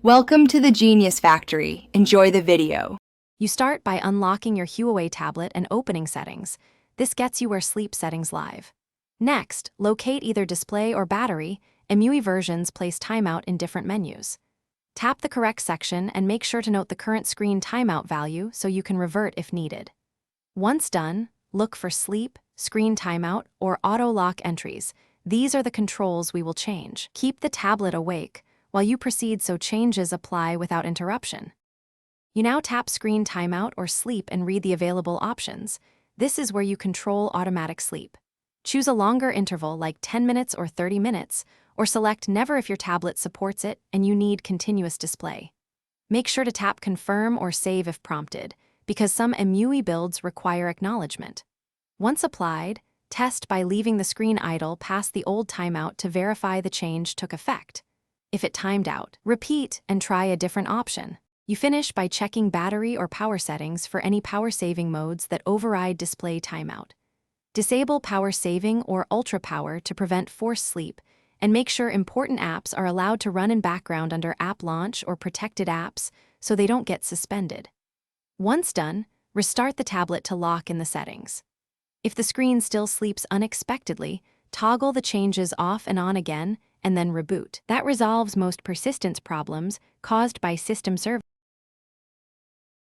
Welcome to the Genius Factory. Enjoy the video. You start by unlocking your Huawei tablet and opening Settings. This gets you where Sleep Settings live. Next, locate either display or battery. MUI versions place timeout in different menus. Tap the correct section and make sure to note the current screen timeout value so you can revert if needed. Once done, look for Sleep, Screen Timeout, or Auto Lock entries. These are the controls we will change. Keep the tablet awake while you proceed so changes apply without interruption. You now tap Screen Timeout or Sleep and read the available options. This is where you control automatic sleep. Choose a longer interval like 10 minutes or 30 minutes, or select Never if your tablet supports it and you need continuous display. Make sure to tap Confirm or Save if prompted, because some MUI builds require acknowledgement. Once applied, test by leaving the screen idle past the old timeout to verify the change took effect. If it timed out, repeat and try a different option. You finish by checking battery or power settings for any power-saving modes that override display timeout. Disable power saving or ultra power to prevent forced sleep, and make sure important apps are allowed to run in background under App Launch or Protected Apps so they don't get suspended. Once done, restart the tablet to lock in the settings. If the screen still sleeps unexpectedly, toggle the changes off and on again, and then reboot. That resolves most persistence problems caused by system service.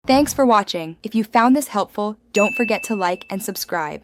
Thanks for watching. If you found this helpful, don't forget to like and subscribe.